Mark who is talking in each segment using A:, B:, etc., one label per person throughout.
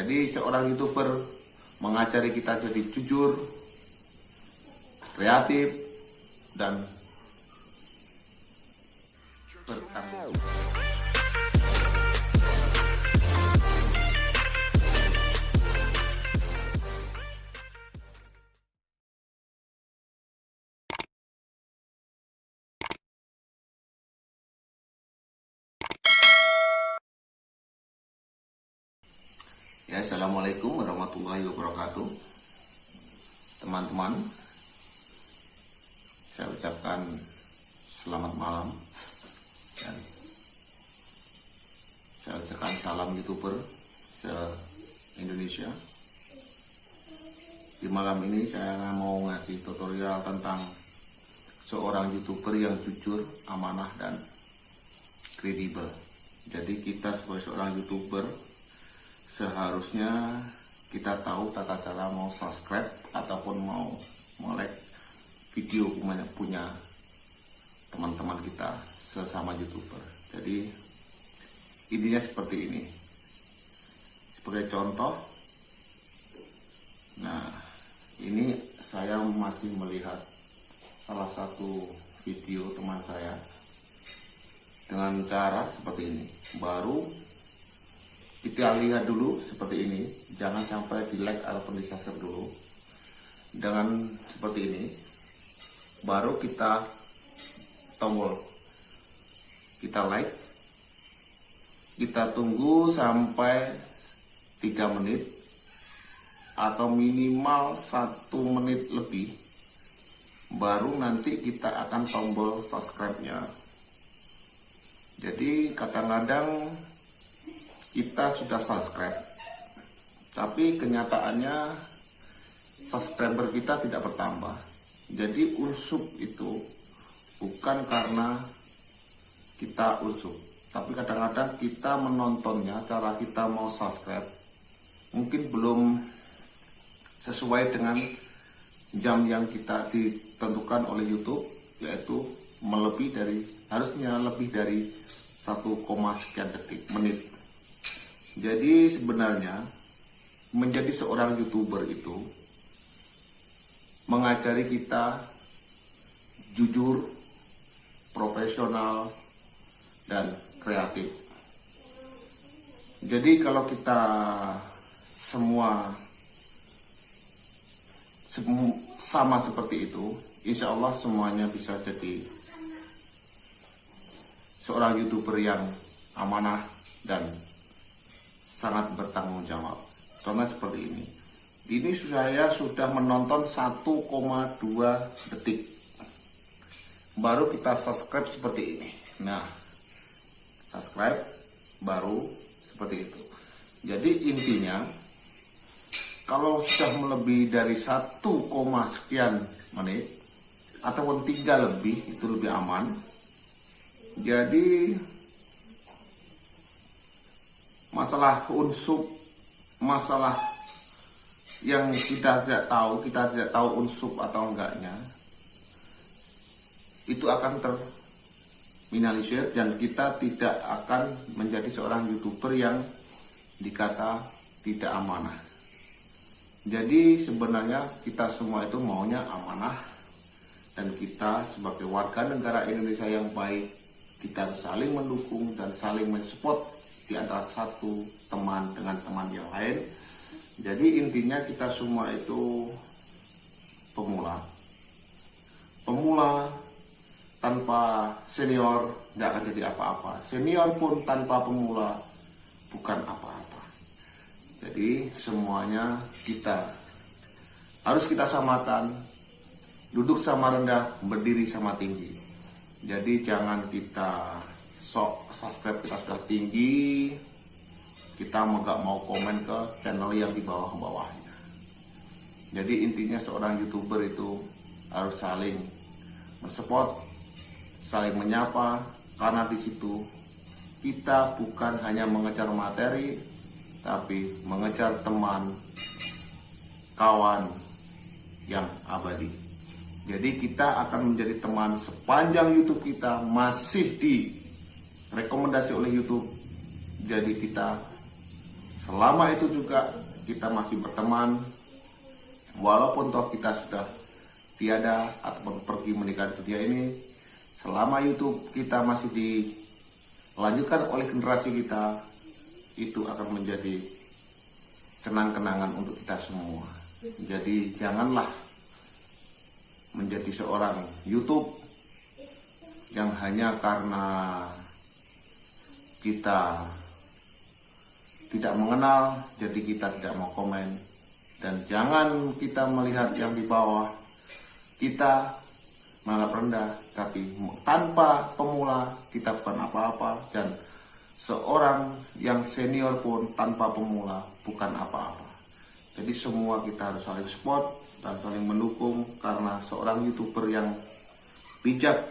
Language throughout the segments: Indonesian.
A: Jadi seorang YouTuber mengajari kita jadi jujur, kreatif, dan bertanggung jawab. Ya, assalamualaikum warahmatullahi wabarakatuh. Teman-teman, saya ucapkan selamat malam dan saya ucapkan salam YouTuber se-Indonesia. Di malam ini saya mau ngasih tutorial tentang seorang YouTuber yang jujur, amanah, dan kredibel. Jadi kita sebagai seorang YouTuber seharusnya kita tahu tata cara mau subscribe ataupun mau like video punya teman-teman kita sesama YouTuber. Jadi intinya seperti ini. Sebagai contoh, nah ini saya masih melihat salah satu video teman saya dengan cara seperti ini. Baru kita lihat dulu seperti ini, jangan sampai di like ataupun di subscribe dulu. Dengan seperti ini, baru kita tombol, kita like, kita tunggu sampai 3 menit atau minimal 1 menit lebih, baru nanti kita akan tombol subscribe-nya. Jadi kadang-kadang kita sudah subscribe, tapi kenyataannya subscriber kita tidak bertambah. Jadi unsub itu bukan karena kita unsub, tapi kadang-kadang kita menontonnya, cara kita mau subscribe mungkin belum sesuai dengan jam yang kita ditentukan oleh YouTube, yaitu harusnya lebih dari 1, sekian menit. Jadi sebenarnya menjadi seorang YouTuber itu mengajari kita jujur, profesional, dan kreatif. Jadi kalau kita semua sama seperti itu, insya Allah semuanya bisa jadi seorang YouTuber yang amanah dan sangat bertanggung jawab. Contohnya seperti ini. Ini saya sudah menonton 1,2 detik. Baru kita subscribe seperti ini. Nah, subscribe baru seperti itu. Jadi intinya, kalau sudah melebihi dari 1, sekian menit ataupun 3 lebih, itu lebih aman. Jadi masalah unsub, masalah yang kita tidak tahu unsub atau enggaknya, itu akan terminimalisir dan kita tidak akan menjadi seorang YouTuber yang dikata tidak amanah. Jadi sebenarnya kita semua itu maunya amanah, dan kita sebagai warga negara Indonesia yang baik, kita saling mendukung dan saling mensupport di antara satu teman dengan teman yang lain. Jadi intinya kita semua itu pemula tanpa senior nggak akan jadi apa-apa. Senior pun tanpa pemula bukan apa-apa. Jadi semuanya harus kita samakan, duduk sama rendah, berdiri sama tinggi. Jadi jangan kita subscribe kita sudah tinggi, kita nggak mau komen ke channel yang di bawahnya. Jadi intinya seorang YouTuber itu harus saling mensupport, saling menyapa, karena di situ kita bukan hanya mengejar materi, tapi mengejar teman, kawan yang abadi. Jadi kita akan menjadi teman sepanjang YouTube kita masih direkomendasi oleh YouTube. Jadi kita selama itu juga kita masih berteman, walaupun toh kita sudah tiada ataupun pergi meninggalkan dunia ini, selama YouTube kita masih dilanjutkan oleh generasi kita, itu akan menjadi kenang-kenangan untuk kita semua. Jadi janganlah menjadi seorang YouTube yang hanya karena kita tidak mengenal, jadi kita tidak mau komen. Dan jangan kita melihat yang di bawah, kita menganggap rendah, tapi tanpa pemula kita bukan apa-apa. Dan seorang yang senior pun tanpa pemula bukan apa-apa. Jadi semua kita harus saling support dan saling mendukung, karena seorang YouTuber yang bijak,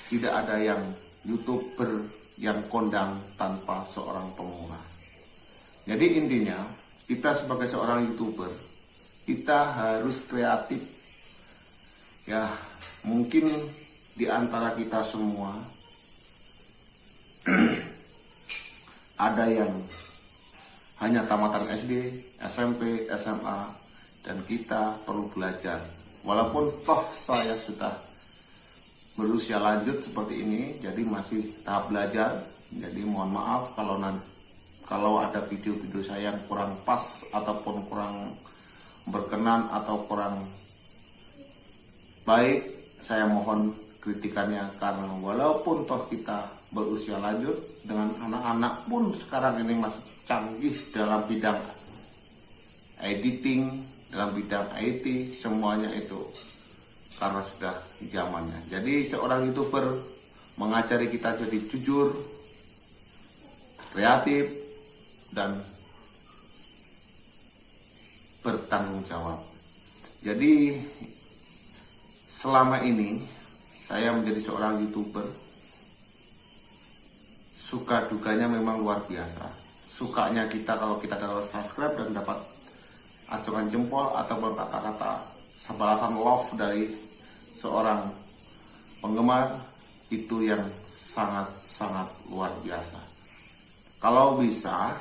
A: tidak ada yang YouTuber yang kondang tanpa seorang pemula. Jadi intinya, kita sebagai seorang YouTuber, kita harus kreatif. Ya, mungkin di antara kita semua ada yang hanya tamatan SD, SMP, SMA, dan kita perlu belajar. Walaupun toh saya sudah berusia lanjut seperti ini, jadi masih tahap belajar. Jadi mohon maaf kalau ada video-video saya yang kurang pas ataupun kurang berkenan atau kurang baik, saya mohon kritikannya, karena walaupun toh kita berusia lanjut, dengan anak-anak pun sekarang ini masih canggih dalam bidang editing, dalam bidang IT, semuanya itu karena sudah zamannya. Jadi seorang YouTuber mengajari kita jadi jujur, kreatif, dan bertanggung jawab. Jadi selama ini saya menjadi seorang YouTuber, suka dukanya memang luar biasa. Sukanya kita kalau kita dapat subscribe dan dapat acungan jempol ataupun kata-kata balasan love dari seorang penggemar, itu yang sangat-sangat luar biasa. Kalau bisa,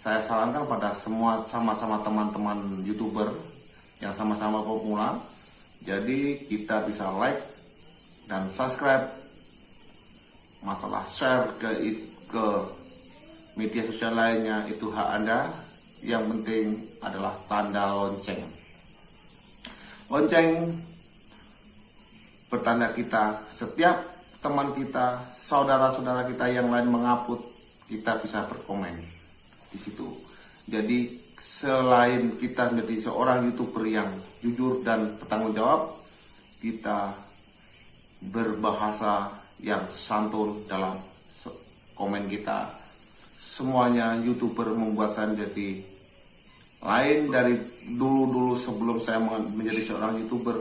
A: saya sarankan pada semua sama-sama teman-teman YouTuber yang sama-sama pemula, jadi kita bisa like dan subscribe. Masalah share ke media sosial lainnya itu hak Anda. Yang penting adalah tanda lonceng. Lonceng bertanda kita, setiap teman kita, saudara-saudara kita yang lain mengupload, kita bisa berkomen di situ. Jadi selain kita menjadi seorang YouTuber yang jujur dan bertanggung jawab, kita berbahasa yang santun dalam komen kita. Semuanya YouTuber membuat saya menjadi lain dari dulu-dulu sebelum saya menjadi seorang YouTuber.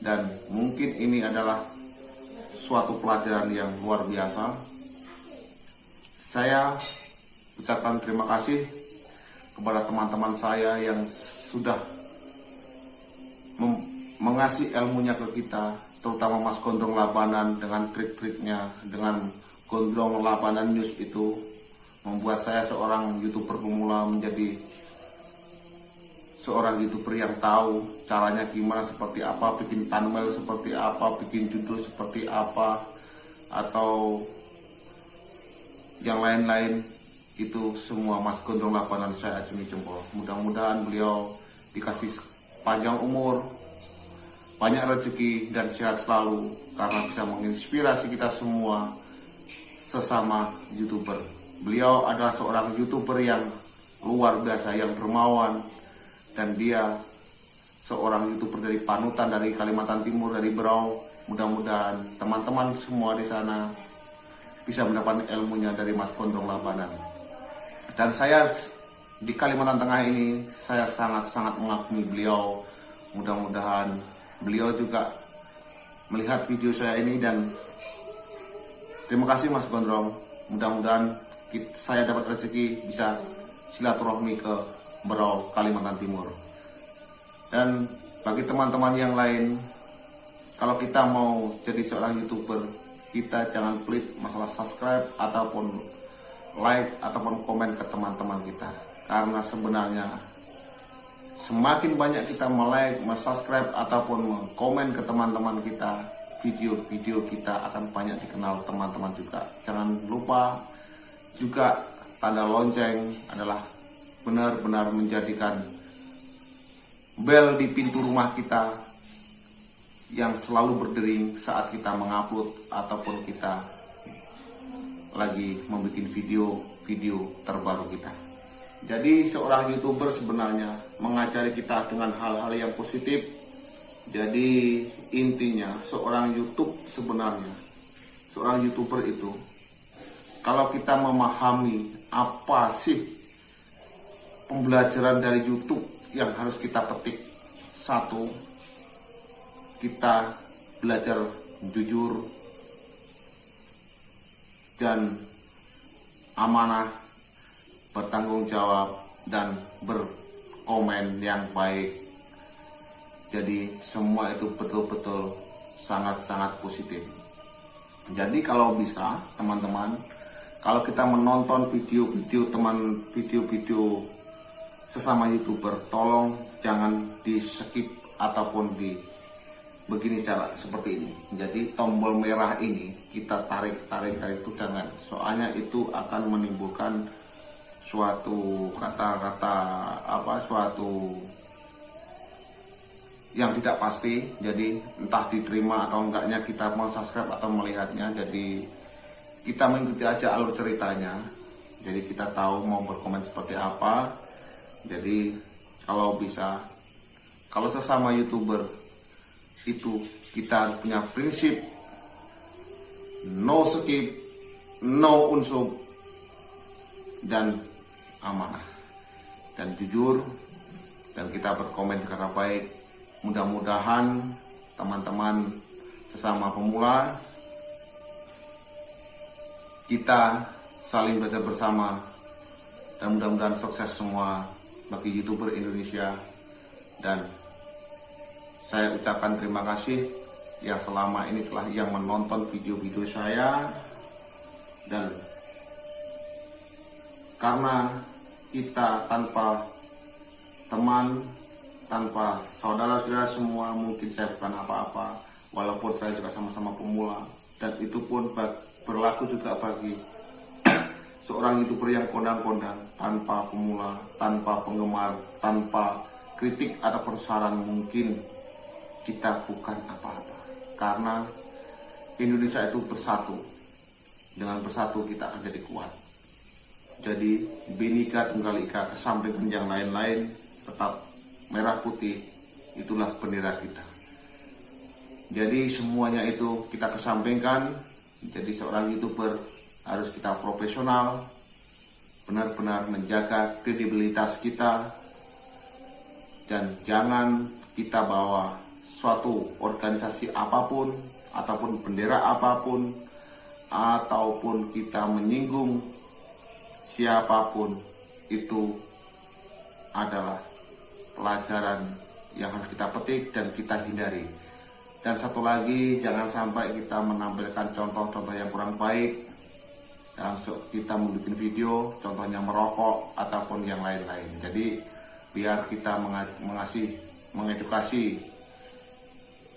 A: Dan mungkin ini adalah suatu pelajaran yang luar biasa. Saya ucapkan terima kasih kepada teman-teman saya yang sudah mengasih ilmunya ke kita, terutama Mas Gondrong Labanan dengan trik-triknya, dengan Gondrong Labanan News itu membuat saya seorang YouTuber pemula menjadi seorang YouTuber yang tahu caranya gimana, seperti apa bikin thumbnail, seperti apa bikin judul, seperti apa, atau yang lain-lain. Itu semua Mas Gondrong Labanan saya acungi jempol. Mudah-mudahan beliau dikasih panjang umur, banyak rezeki, dan sehat selalu, karena bisa menginspirasi kita semua sesama YouTuber. Beliau adalah seorang YouTuber yang luar biasa, yang dermawan, dan dia seorang YouTuber dari panutan, dari Kalimantan Timur, dari Berau. Mudah-mudahan teman-teman semua di sana bisa mendapat ilmunya dari Mas Gondrong Labanan. Dan saya di Kalimantan Tengah ini, saya sangat-sangat mengagumi beliau. Mudah-mudahan beliau juga melihat video saya ini, dan terima kasih Mas Gondrong. Mudah-mudahan saya dapat rezeki bisa silaturahmi ke Berau, Kalimantan Timur. Dan bagi teman-teman yang lain, kalau kita mau jadi seorang YouTuber, kita jangan pelit masalah subscribe ataupun like ataupun komen ke teman-teman kita, karena sebenarnya semakin banyak kita like, subscribe ataupun komen ke teman-teman kita, video-video kita akan banyak dikenal teman-teman juga. Jangan lupa juga tanda lonceng adalah benar-benar menjadikan bel di pintu rumah kita yang selalu berdering saat kita mengupload ataupun kita lagi membuat video terbaru kita. Jadi seorang YouTuber sebenarnya mengajari kita dengan hal-hal yang positif. Jadi intinya seorang YouTuber itu, kalau kita memahami apa sih pembelajaran dari YouTube yang harus kita petik. Satu, kita belajar jujur dan amanah, bertanggung jawab, dan berkomen yang baik. Jadi semua itu betul-betul sangat-sangat positif. Jadi kalau bisa teman-teman, kalau kita menonton video-video sesama YouTuber, tolong jangan di skip ataupun di begini cara seperti ini. Jadi tombol merah ini kita tarik itu jangan, soalnya itu akan menimbulkan suatu kata-kata suatu yang tidak pasti. Jadi entah diterima atau enggaknya kita mau subscribe atau melihatnya. Jadi kita mengikuti aja alur ceritanya. Jadi kita tahu mau berkomen seperti apa. Jadi kalau bisa, kalau sesama YouTuber itu kita punya prinsip no skip, no unsub, dan amanah dan jujur, dan kita berkomen secara baik. Mudah-mudahan teman-teman sesama pemula kita saling belajar bersama, dan mudah-mudahan sukses semua bagi YouTuber Indonesia. Dan saya ucapkan terima kasih yang selama ini telah yang menonton video-video saya. Dan karena kita tanpa teman, tanpa saudara-saudara semua, mungkin saya bukan apa-apa, walaupun saya juga sama-sama pemula. Dan itu pun berlaku juga bagi seorang YouTuber yang kondang-kondang, tanpa pemula, tanpa penggemar, tanpa kritik ataupun saran, mungkin kita bukan apa-apa. Karena Indonesia itu bersatu. Dengan bersatu kita akan jadi kuat. Jadi Bhinneka Tunggal Ika, kesampingkan yang lain-lain, tetap merah putih, itulah bendera kita. Jadi semuanya itu kita kesampingkan. Jadi seorang YouTuber harus kita profesional, benar-benar menjaga kredibilitas kita, dan jangan kita bawa suatu organisasi apapun ataupun bendera apapun, ataupun kita menyinggung siapapun. Itu adalah pelajaran yang harus kita petik dan kita hindari. Dan satu lagi, jangan sampai kita menampilkan contoh-contoh yang kurang baik dalam kita membuat video, contohnya merokok ataupun yang lain-lain. Jadi biar kita mengedukasi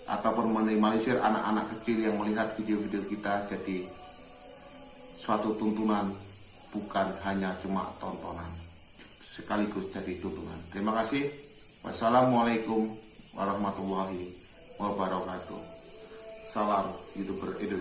A: ataupun meminimalisir anak-anak kecil yang melihat video-video kita, jadi suatu tuntunan, bukan hanya cuma tontonan, sekaligus jadi tuntunan. Terima kasih. Wassalamualaikum warahmatullahi wabarakatuh. Salam YouTuber Indonesia.